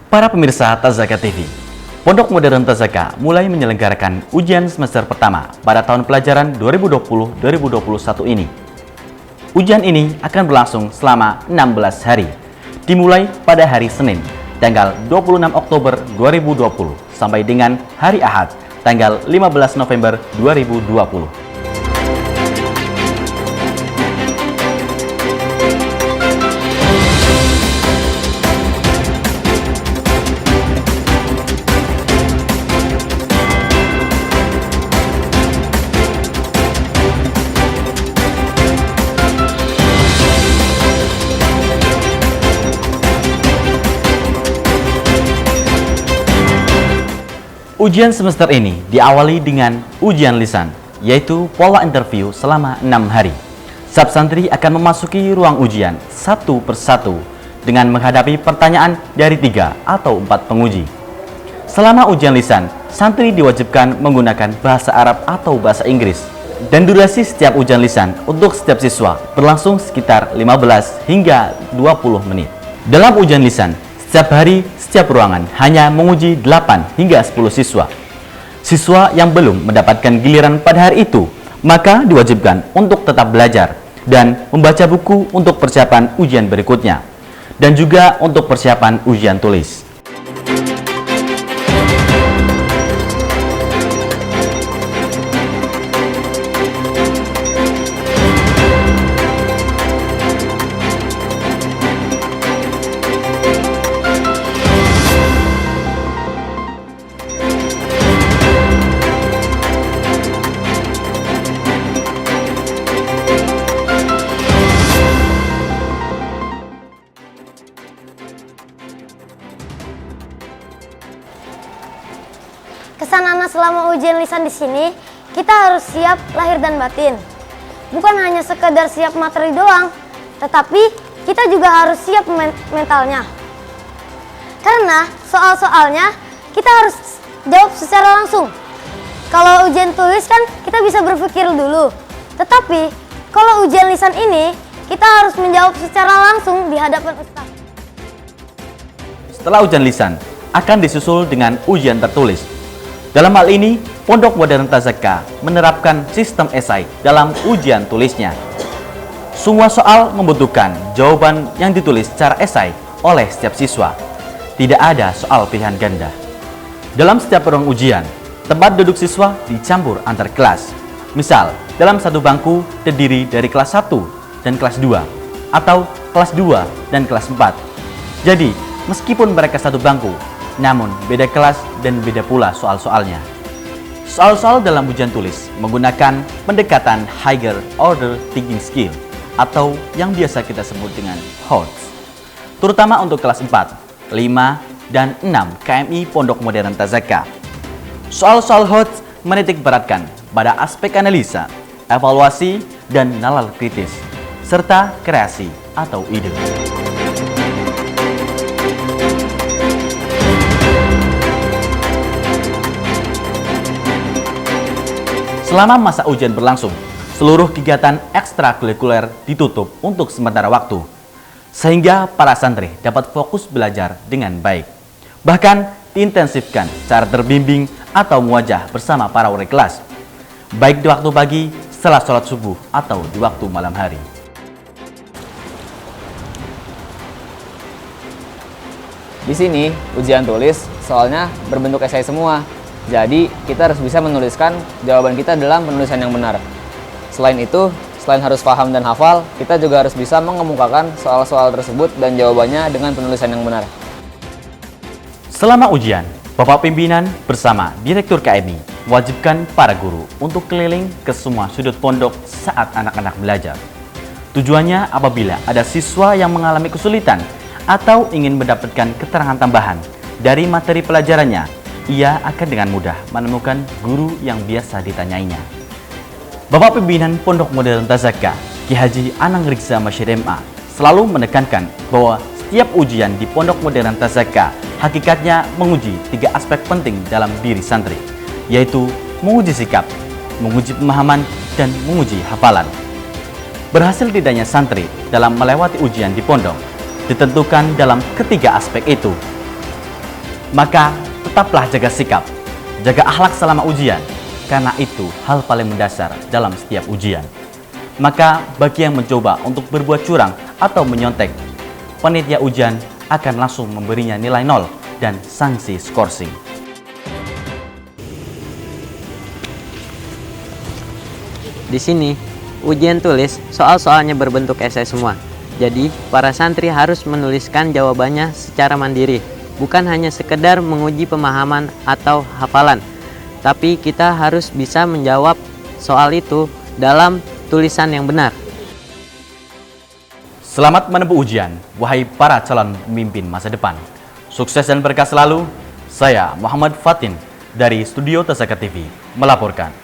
Para pemirsa Tazaka TV, Pondok Modern Tazaka mulai menyelenggarakan ujian semester pertama pada tahun pelajaran 2020-2021 ini. Ujian ini akan berlangsung selama 16 hari, dimulai pada hari Senin, tanggal 26 Oktober 2020, sampai dengan hari Ahad, tanggal 15 November 2020. Ujian semester ini diawali dengan ujian lisan, yaitu pola interview selama 6 hari. Santri akan memasuki ruang ujian satu persatu dengan menghadapi pertanyaan dari 3 atau 4 penguji. Selama ujian lisan, santri diwajibkan menggunakan bahasa Arab atau bahasa Inggris. Dan durasi setiap ujian lisan untuk setiap siswa berlangsung sekitar 15 hingga 20 menit. Dalam ujian lisan, setiap hari, setiap ruangan hanya menguji 8 hingga 10 siswa. Siswa yang belum mendapatkan giliran pada hari itu, maka diwajibkan untuk tetap belajar dan membaca buku untuk persiapan ujian berikutnya, dan juga untuk persiapan ujian tulis. Kesan anak selama ujian lisan di sini, kita harus siap lahir dan batin. Bukan hanya sekedar siap materi doang, tetapi kita juga harus siap mentalnya. Karena soal-soalnya kita harus jawab secara langsung. Kalau ujian tulis kan kita bisa berpikir dulu. Tetapi kalau ujian lisan ini, kita harus menjawab secara langsung di hadapan ustaz. Setelah ujian lisan, akan disusul dengan ujian tertulis. Dalam hal ini, Pondok Modern Tazaka menerapkan sistem esai dalam ujian tulisnya. Semua soal membutuhkan jawaban yang ditulis secara esai oleh setiap siswa. Tidak ada soal pilihan ganda. Dalam setiap ruang ujian, tempat duduk siswa dicampur antar kelas. Misal, dalam satu bangku terdiri dari kelas 1 dan kelas 2, atau kelas 2 dan kelas 4. Jadi, meskipun mereka satu bangku, namun beda kelas dan beda pula soal-soalnya. Soal-soal dalam ujian tulis menggunakan pendekatan higher order thinking skill atau yang biasa kita sebut dengan HOTS. Terutama untuk kelas 4, 5, dan 6 KMI Pondok Modern Tazaka. Soal-soal HOTS menitik beratkan pada aspek analisa, evaluasi, dan nalar kritis, serta kreasi atau ide. Selama masa ujian berlangsung, seluruh kegiatan ekstrakurikuler ditutup untuk sementara waktu, sehingga para santri dapat fokus belajar dengan baik. Bahkan diintensifkan cara terbimbing atau muwajah bersama para wali kelas, baik di waktu pagi, setelah sholat subuh, atau di waktu malam hari. Di sini, ujian tulis soalnya berbentuk esai semua. Jadi, kita harus bisa menuliskan jawaban kita dalam penulisan yang benar. Selain itu, selain harus paham dan hafal, kita juga harus bisa mengemukakan soal-soal tersebut dan jawabannya dengan penulisan yang benar. Selama ujian, Bapak Pimpinan bersama Direktur KMI mewajibkan para guru untuk keliling ke semua sudut pondok saat anak-anak belajar. Tujuannya apabila ada siswa yang mengalami kesulitan atau ingin mendapatkan keterangan tambahan dari materi pelajarannya, ia akan dengan mudah menemukan guru yang biasa ditanyainya. Bapak Pimpinan Pondok Modern Tazaka, Ki Haji Anang Rikza Masyid MA, selalu menekankan bahwa setiap ujian di Pondok Modern Tazaka hakikatnya menguji 3 aspek penting dalam diri santri, yaitu menguji sikap, menguji pemahaman, dan menguji hafalan. Berhasil tidaknya santri dalam melewati ujian di pondok ditentukan dalam ketiga aspek itu. Maka tetaplah jaga sikap, jaga akhlak selama ujian, karena itu hal paling mendasar dalam setiap ujian. Maka bagi yang mencoba untuk berbuat curang atau menyontek, panitia ujian akan langsung memberinya nilai 0 dan sanksi skorsing. Di sini, ujian tulis soal-soalnya berbentuk esai semua. Jadi, para santri harus menuliskan jawabannya secara mandiri, bukan hanya sekedar menguji pemahaman atau hafalan, tapi kita harus bisa menjawab soal itu dalam tulisan yang benar. Selamat menempuh ujian, wahai para calon pemimpin masa depan. Sukses dan berkah selalu. Saya Muhammad Fatin dari Studio Tasaka TV melaporkan.